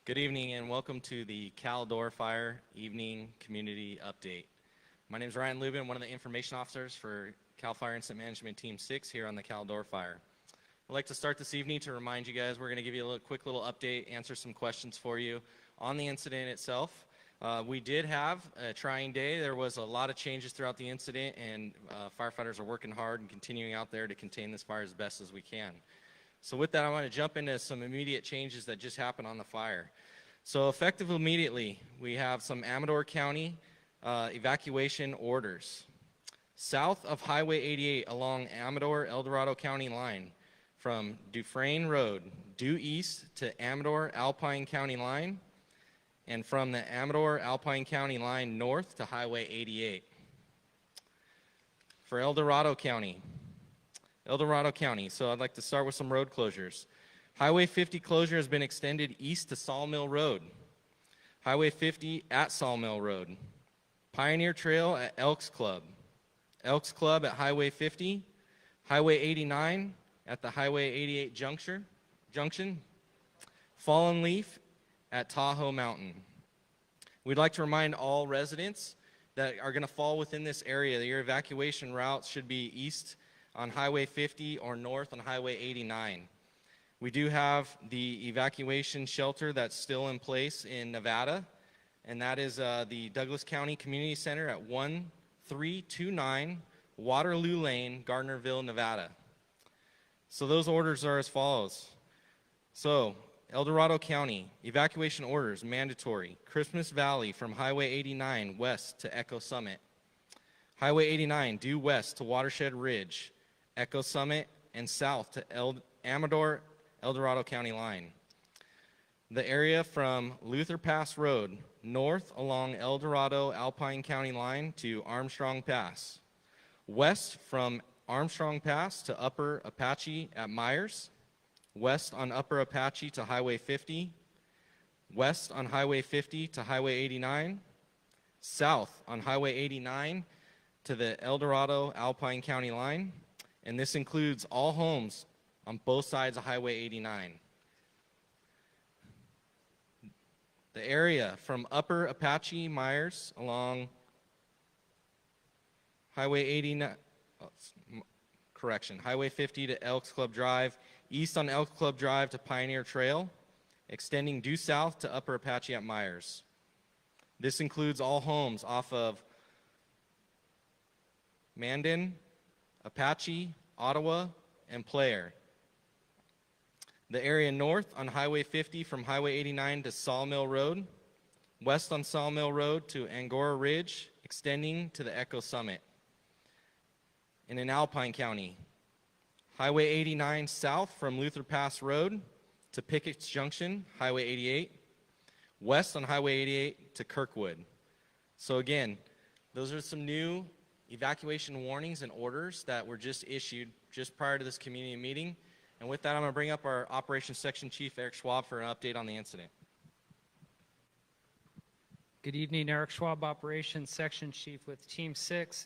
Good evening and welcome to the Caldor Fire Evening Community Update. My name is Ryan Lubin, one of the information officers for Cal Fire Incident Management Team 6 here on the Caldor Fire. I'd like to start this evening to remind you guys we're going to give you a quick little update, answer some questions for you on the incident itself. We did have a trying day. There was a lot of changes throughout the incident, and firefighters are working hard and continuing out there to contain this fire as best as we can. So with that, I want to jump into some immediate changes that just happened on the fire. So effective immediately, we have some Amador County evacuation orders. South of Highway 88 along Amador-El Dorado County line, from Dufrene Road due east to Amador-Alpine County line, and from the Amador-Alpine County line north to Highway 88. For El Dorado County, so I'd like to start with some road closures. Highway 50 closure has been extended east to Sawmill Road. Highway 50 at Sawmill Road. Pioneer Trail at Elks Club. Elks Club at Highway 50. Highway 89 at the Highway 88 junction. Fallen Leaf at Tahoe Mountain. We'd like to remind all residents that are going to fall within this area that your evacuation routes should be east on Highway 50 or north on Highway 89. We do have the evacuation shelter that's still in place in Nevada, and that is the Douglas County Community Center at 1329 Waterloo Lane, Gardnerville, Nevada. So those orders are as follows. So El Dorado County, evacuation orders mandatory. Christmas Valley from Highway 89 west to Echo Summit. Highway 89 due west to Watershed Ridge, Echo Summit, and south to Amador-El Dorado County line. The area from Luther Pass Road north along El Dorado Alpine County line to Armstrong Pass. West from Armstrong Pass to Upper Apache at Myers. West on Upper Apache to Highway 50. West on Highway 50 to Highway 89. South on Highway 89 to the El Dorado Alpine County line. And this includes all homes on both sides of Highway 89. The area from Upper Apache Myers along Highway 89, Highway 50 to Elks Club Drive, east on Elks Club Drive to Pioneer Trail, extending due south to Upper Apache at Myers. This includes all homes off of Mandan, Apache, Ottawa, and Player. The area north on Highway 50 from Highway 89 to Sawmill Road, west on Sawmill Road to Angora Ridge, extending to the Echo Summit. And in Alpine County, Highway 89 south from Luther Pass Road to Pickett's Junction, Highway 88, west on Highway 88 to Kirkwood. So again, those are some new evacuation warnings and orders that were just issued just prior to this community meeting. And with that, I'm going to bring up our Operations Section Chief, Eric Schwab, for an update on the incident. Good evening, Eric Schwab, Operations Section Chief with Team 6.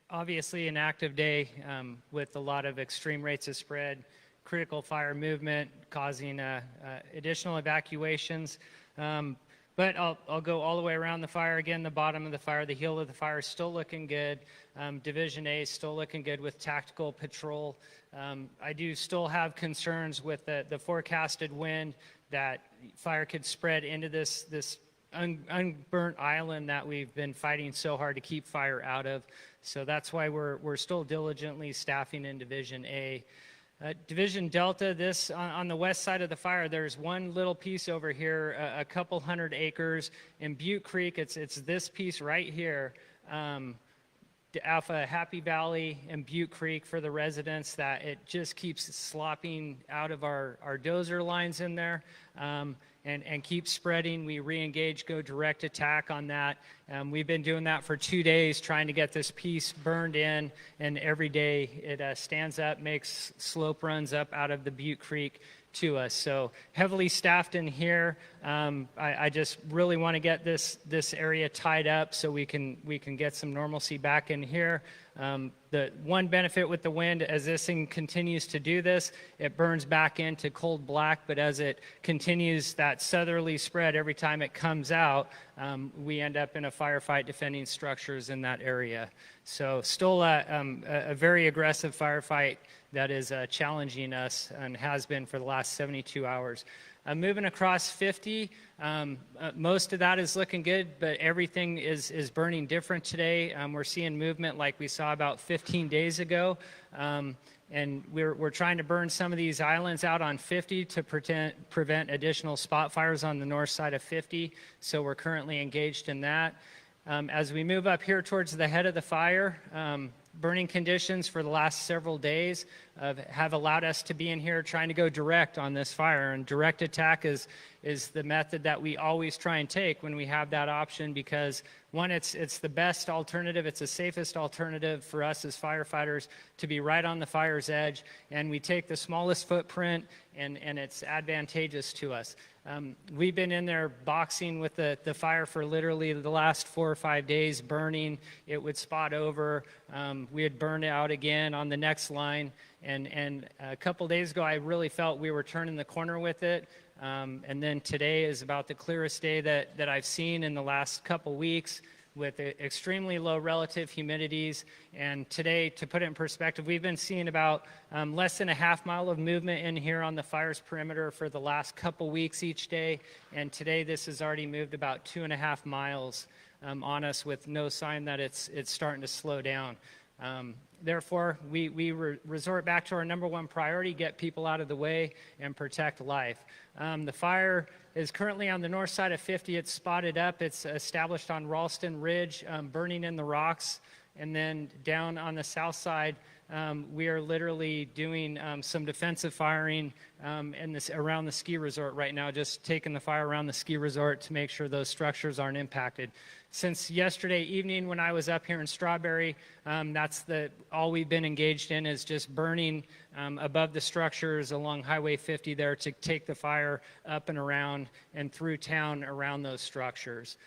Obviously an active day with a lot of extreme rates of spread, critical fire movement causing additional evacuations. But I'll go all the way around the fire. Again, the bottom of the fire, the heel of the fire is still looking good. Division A is still looking good with tactical patrol. I do still have concerns with the forecasted wind that fire could spread into this unburnt island that we've been fighting so hard to keep fire out of. So that's why we're still diligently staffing in Division A. Division Delta, this on the west side of the fire, there's one little piece over here, a couple 100 acres in Butte Creek. It's this piece right here, Alpha Happy Valley and Butte Creek for the residents, that it just keeps slopping out of our dozer lines in there and keeps spreading. We re-engage, go direct attack on that. We've been doing that for 2 days, trying to get this piece burned in, and every day it stands up, makes slope runs up out of the Butte Creek to us. So heavily staffed in here. I just really want to get this area tied up so we can get some normalcy back in here. The one benefit with the wind, as this thing continues to do this, it burns back into cold black, but as it continues that southerly spread, every time it comes out, we end up in a firefight defending structures in that area. So still a very aggressive firefight that is challenging us and has been for the last 72 hours. Moving across 50, most of that is looking good, but everything is burning different today. We're seeing movement like we saw about 15 days ago, and we're trying to burn some of these islands out on 50 to prevent additional spot fires on the north side of 50, so we're currently engaged in that. As we move up here towards the head of the fire, burning conditions for the last several days have allowed us to be in here trying to go direct on this fire. And direct attack is the method that we always try and take when we have that option, because one, it's the best alternative, it's the safest alternative for us as firefighters to be right on the fire's edge, and we take the smallest footprint, and it's advantageous to us. We've been in there boxing with the fire for literally the last 4 or 5 days, burning. It would spot over. We would burn it out again on the next line. And a couple days ago, I really felt we were turning the corner with it. And then today is about the clearest day that I've seen in the last couple weeks, with extremely low relative humidities. And today, to put it in perspective, we've been seeing about less than a half mile of movement in here on the fire's perimeter for the last couple weeks each day. And today, this has already moved about 2.5 miles on us, with no sign that it's starting to slow down. Therefore, we resort back to our number one priority: get people out of the way and protect life. The fire is currently on the north side of 50. It's spotted up. It's established on Ralston Ridge, burning in the rocks. And then down on the south side, we are literally doing some defensive firing around the ski resort right now, just taking the fire around the ski resort to make sure those structures aren't impacted. Since yesterday evening when I was up here in Strawberry, that's all we've been engaged in, is just burning above the structures along Highway 50 there to take the fire up and around and through town around those structures.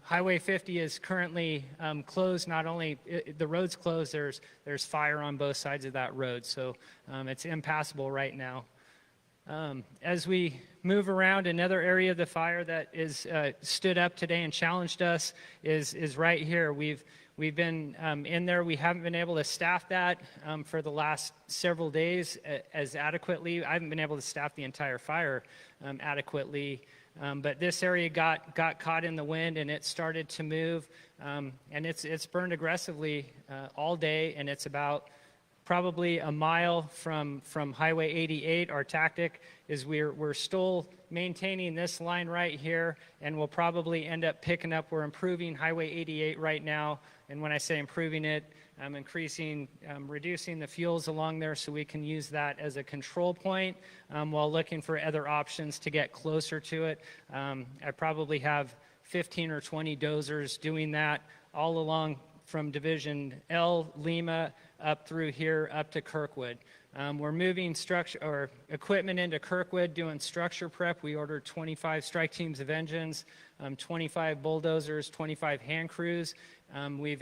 Highway 50 is currently closed. Not only the road's closed, there's fire on both sides of that road, so it's impassable right now. As we move around, another area of the fire that is stood up today and challenged us is right here. We've been in there. We haven't been able to staff that for the last several days as adequately. I haven't been able to staff the entire fire adequately. But this area got caught in the wind, and it started to move, and it's burned aggressively all day, and it's about probably a mile from Highway 88. Our tactic is we're still maintaining this line right here, and we'll probably end up picking up. We're improving Highway 88 right now, and when I say improving it, I'm reducing the fuels along there so we can use that as a control point while looking for other options to get closer to it. I probably have 15 or 20 dozers doing that all along from Division L, Lima, up through here, up to Kirkwood. We're moving equipment into Kirkwood, doing structure prep. We ordered 25 strike teams of engines, 25 bulldozers, 25 hand crews. We've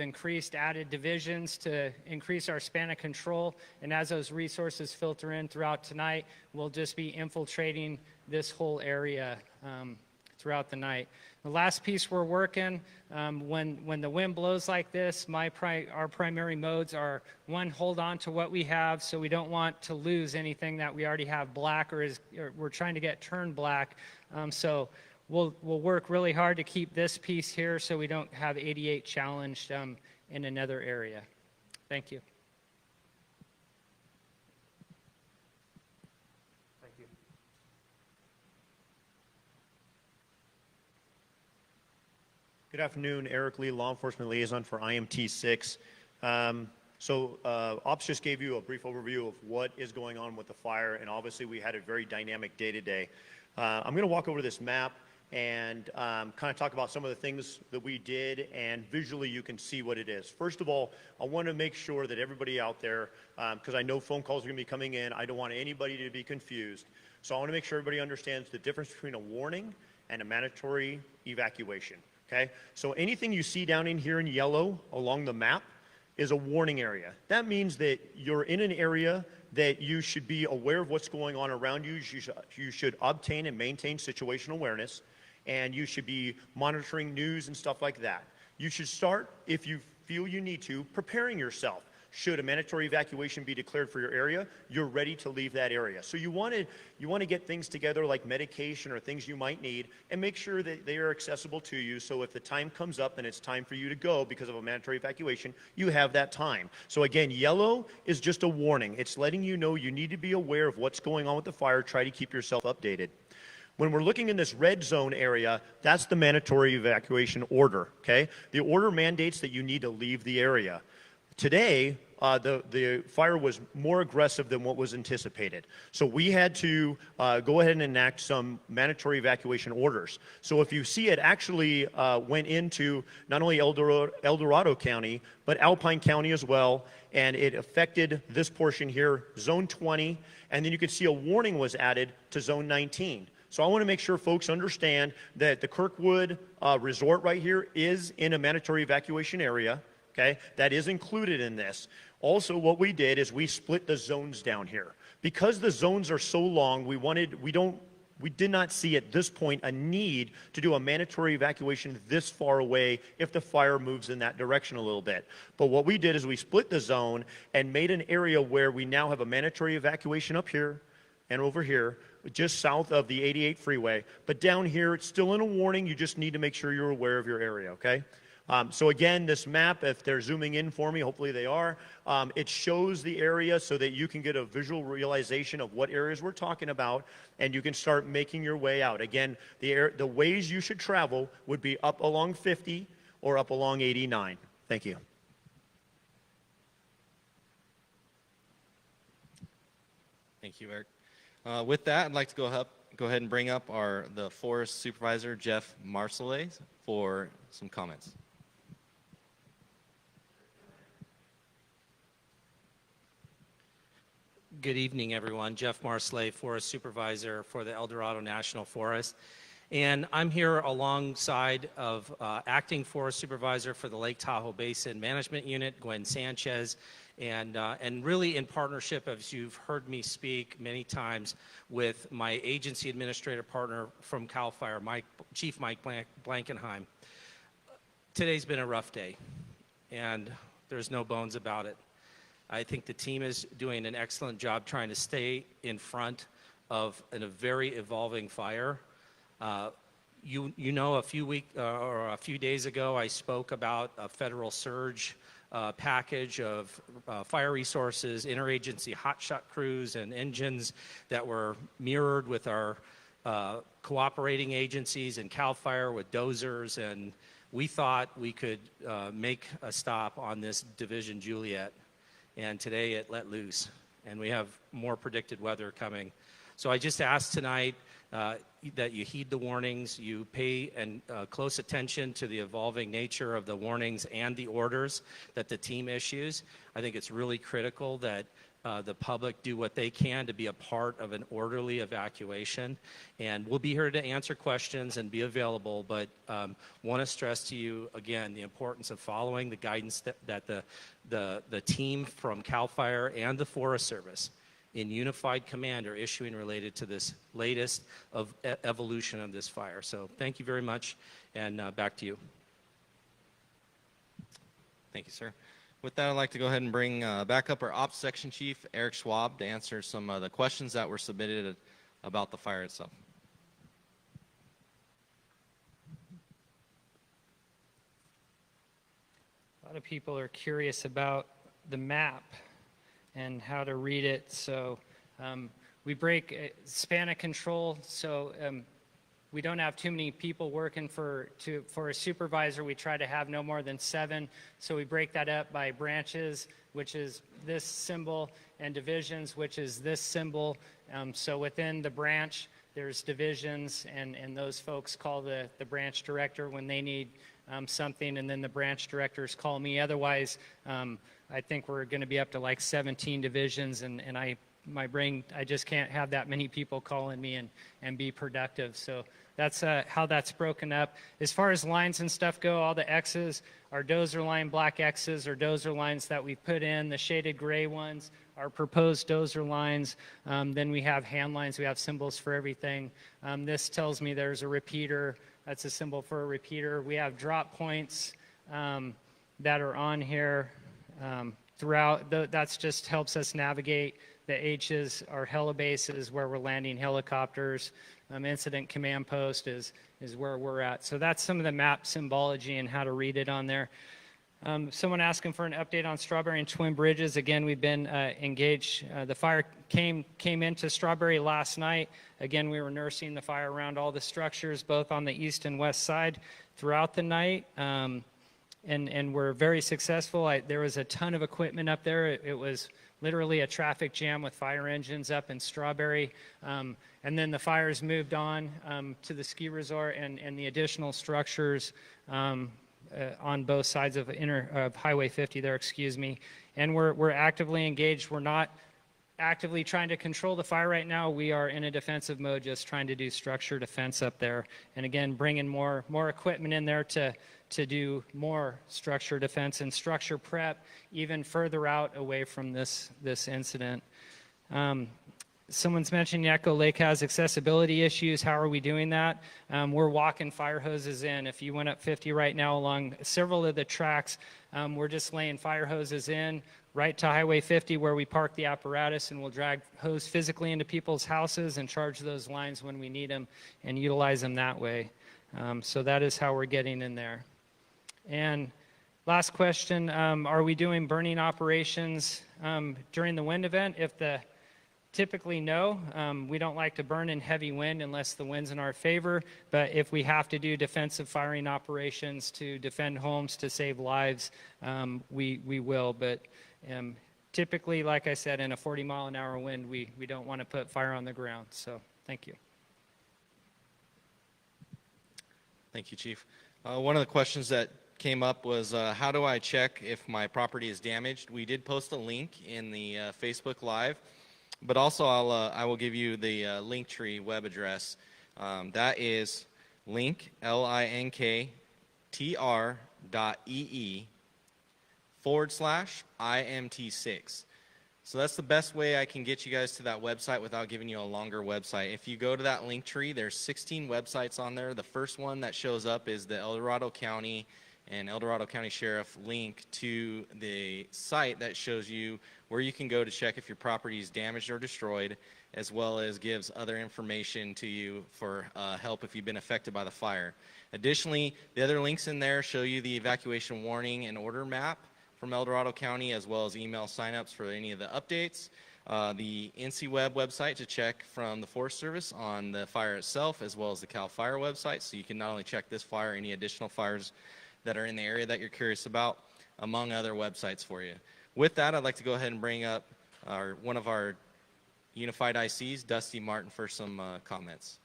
added divisions to increase our span of control, and as those resources filter in throughout tonight, we'll just be infiltrating this whole area throughout the night. The last piece we're working, when the wind blows like this, our primary modes are, one, hold on to what we have, so we don't want to lose anything that we already have black or we're trying to get turned black. So we'll work really hard to keep this piece here so we don't have 88 challenged in another area. Thank you. Good afternoon, Eric Lee, Law Enforcement Liaison for IMT 6. Ops just gave you a brief overview of what is going on with the fire, and obviously we had a very dynamic day today. I'm going to walk over this map and kind of talk about some of the things that we did, and visually you can see what it is. First of all, I want to make sure that everybody out there, because I know phone calls are going to be coming in, I don't want anybody to be confused. So I want to make sure everybody understands the difference between a warning and a mandatory evacuation, okay? So anything you see down in here in yellow along the map is a warning area. That means that you're in an area that you should be aware of what's going on around you. You should obtain and maintain situational awareness, and you should be monitoring news and stuff like that. You should start, if you feel you need to, preparing yourself. Should a mandatory evacuation be declared for your area, you're ready to leave that area. So you want to get things together like medication or things you might need and make sure that they are accessible to you, so if the time comes up and it's time for you to go because of a mandatory evacuation, you have that time. So again, yellow is just a warning. It's letting you know you need to be aware of what's going on with the fire. Try to keep yourself updated. When we're looking in this red zone area, that's the mandatory evacuation order, okay? The order mandates that you need to leave the area. Today, the fire was more aggressive than what was anticipated. So we had to go ahead and enact some mandatory evacuation orders. So if you see, it actually went into not only El Dorado County, but Alpine County as well, and it affected this portion here, Zone 20, and then you could see a warning was added to Zone 19. So I want to make sure folks understand that the Kirkwood resort right here is in a mandatory evacuation area. Okay, that is included in this. Also, what we did is we split the zones down here. Because the zones are so long, we did not see at this point a need to do a mandatory evacuation this far away if the fire moves in that direction a little bit. But what we did is we split the zone and made an area where we now have a mandatory evacuation up here and over here, just south of the 88 freeway. But down here, it's still in a warning. You just need to make sure you're aware of your area, okay? So again, this map, if they're zooming in for me, hopefully they are, it shows the area so that you can get a visual realization of what areas we're talking about, and you can start making your way out. Again, the ways you should travel would be up along 50 or up along 89. Thank you. Thank you, Eric. With that, I'd like to go ahead and bring up the Forest Supervisor, Jeff Marcellet, for some comments. Good evening, everyone. Jeff Marcellet, Forest Supervisor for the El Dorado National Forest. And I'm here alongside of Acting Forest Supervisor for the Lake Tahoe Basin Management Unit, Gwen Sanchez, and really in partnership, as you've heard me speak many times, with my agency administrator partner from CAL FIRE, Chief Mike Blankenheim. Today's been a rough day, and there's no bones about it. I think the team is doing an excellent job trying to stay in front of a very evolving fire. You know, a few days ago, I spoke about a federal surge package of fire resources, interagency hotshot crews, and engines that were mirrored with our cooperating agencies and CAL FIRE with dozers, and we thought we could make a stop on this Division Juliet. And today it let loose, and we have more predicted weather coming. So I just ask tonight that you heed the warnings, you pay close attention to the evolving nature of the warnings and the orders that the team issues. I think it's really critical that the public do what they can to be a part of an orderly evacuation. And we'll be here to answer questions and be available, but want to stress to you, again, the importance of following the guidance that the team from CAL FIRE and the Forest Service in unified command are issuing related to this latest evolution of this fire. So thank you very much, and back to you. Thank you, sir. With that, I'd like to go ahead and bring back up our Ops Section Chief, Eric Schwab, to answer some of the questions that were submitted about the fire itself. A lot of people are curious about the map and how to read it. So we break span of control. So we don't have too many people working for a supervisor. We try to have no more than 7. So we break that up by branches, which is this symbol, and divisions, which is this symbol. So within the branch, there's divisions, and those folks call the branch director when they need something, and then the branch directors call me. Otherwise, I think we're going to be up to like 17 divisions, and I my brain, I just can't have that many people calling me and be productive. So that's how that's broken up. As far as lines and stuff go, all the X's are dozer line black X's or dozer lines that we put in. The shaded gray ones are proposed dozer lines. Then we have hand lines. We have symbols for everything. This tells me there's a repeater. That's a symbol for a repeater. We have drop points that are on here throughout. That's just helps us navigate. The H's are helibases where we're landing helicopters. Incident command post is where we're at. So that's some of the map symbology and how to read it on there. Someone asking for an update on Strawberry and Twin Bridges. Again, we've been engaged. The fire came into Strawberry last night. Again, we were nursing the fire around all the structures, both on the east and west side throughout the night. And we're very successful. There was a ton of equipment up there. It was literally a traffic jam with fire engines up in Strawberry. And then the fires moved on to the ski resort and the additional structures on both sides of Highway 50 there, excuse me. And we're actively engaged. We're not actively trying to control the fire right now. We are in a defensive mode, just trying to do structure defense up there. And again, bringing more equipment in there to do more structure defense and structure prep even further out away from this incident. Someone's mentioned Echo Lake has accessibility issues. How are we doing that? We're walking fire hoses in. If you went up 50 right now along several of the tracks, we're just laying fire hoses in right to Highway 50 where we park the apparatus, and we'll drag hose physically into people's houses and charge those lines when we need them and utilize them that way. So that is how we're getting in there. And last question, are we doing burning operations during the wind event? Typically, no. We don't like to burn in heavy wind unless the wind's in our favor. But if we have to do defensive firing operations to defend homes, to save lives, we will. But typically, like I said, in a 40-mile-an-hour wind, we don't want to put fire on the ground. So thank you. Thank you, Chief. One of the questions that came up was, how do I check if my property is damaged? We did post a link in the Facebook Live. But also, I will give you the Linktree web address. That is linktr.ee/IMT6. So that's the best way I can get you guys to that website without giving you a longer website. If you go to that Linktree, there's 16 websites on there. The first one that shows up is the Dorado County and Dorado County Sheriff link to the site that shows you where you can go to check if your property is damaged or destroyed, as well as gives other information to you for help if you've been affected by the fire. Additionally, the other links in there show you the evacuation warning and order map from Dorado County, as well as email signups for any of the updates. The NCWeb website to check from the Forest Service on the fire itself, as well as the CAL FIRE website, so you can not only check this fire, any additional fires that are in the area that you're curious about, among other websites for you. With that, I'd like to go ahead and bring up one of our Unified ICs, Dusty Martin, for some comments.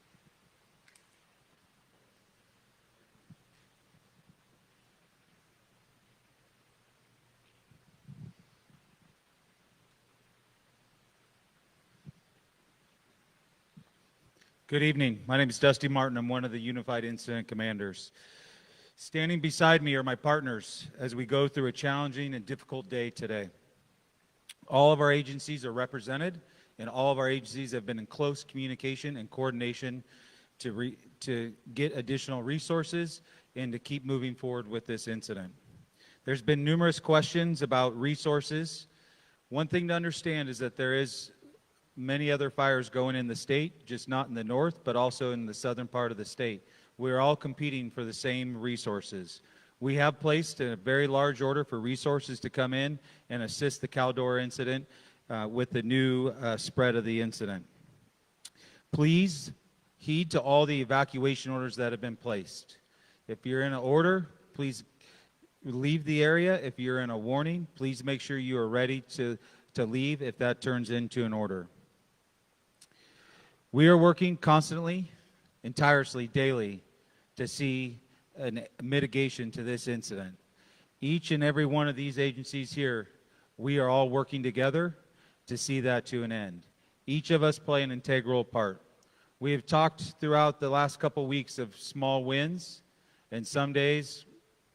Good evening. My name is Dusty Martin. I'm one of the Unified Incident Commanders. Standing beside me are my partners as we go through a challenging and difficult day today. All of our agencies are represented, and all of our agencies have been in close communication and coordination to get additional resources and to keep moving forward with this incident. There's been numerous questions about resources. One thing to understand is that there is many other fires going in the state, just not in the north, but also in the southern part of the state. We're all competing for the same resources. We have placed a very large order for resources to come in and assist the Caldor incident with the new spread of the incident. Please heed to all the evacuation orders that have been placed. If you're in an order, please leave the area. If you're in a warning, please make sure you are ready to leave if that turns into an order. We are working constantly and tirelessly daily to see a mitigation to this incident. Each and every one of these agencies here, we are all working together to see that to an end. Each of us play an integral part. We have talked throughout the last couple weeks of small wins, and some days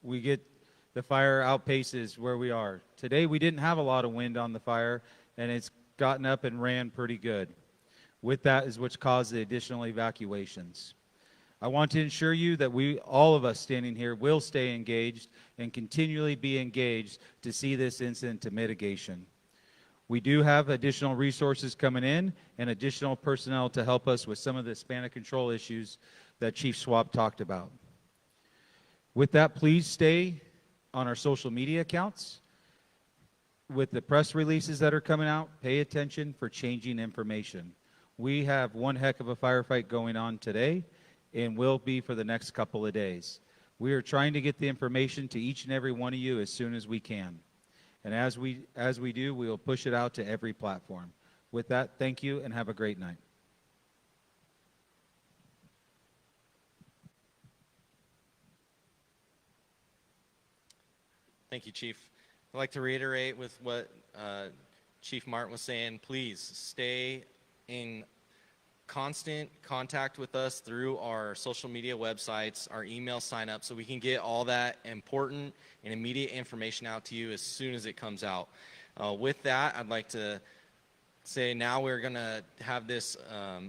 we get the fire outpaces where we are. Today we didn't have a lot of wind on the fire, and it's gotten up and ran pretty good. With that is what's caused the additional evacuations. I want to ensure you that all of us standing here will stay engaged and continually be engaged to see this incident to mitigation. We do have additional resources coming in and additional personnel to help us with some of the span of control issues that Chief Swab talked about. With that, please stay on our social media accounts. With the press releases that are coming out, pay attention for changing information. We have one heck of a firefight going on today and will be for the next couple of days. We are trying to get the information to each and every one of you as soon as we can. And as we do, we will push it out to every platform. With that, thank you and have a great night. Thank you, Chief. I'd like to reiterate with what Chief Martin was saying. Please stay in constant contact with us through our social media websites, our email sign up, so we can get all that important and immediate information out to you as soon as it comes out. With that, I'd like to say now we're going to have this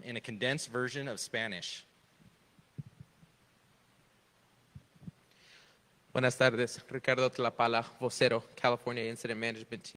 in a condensed version of Spanish. Buenas tardes, Ricardo Tlapala, vocero, California Incident Management Team.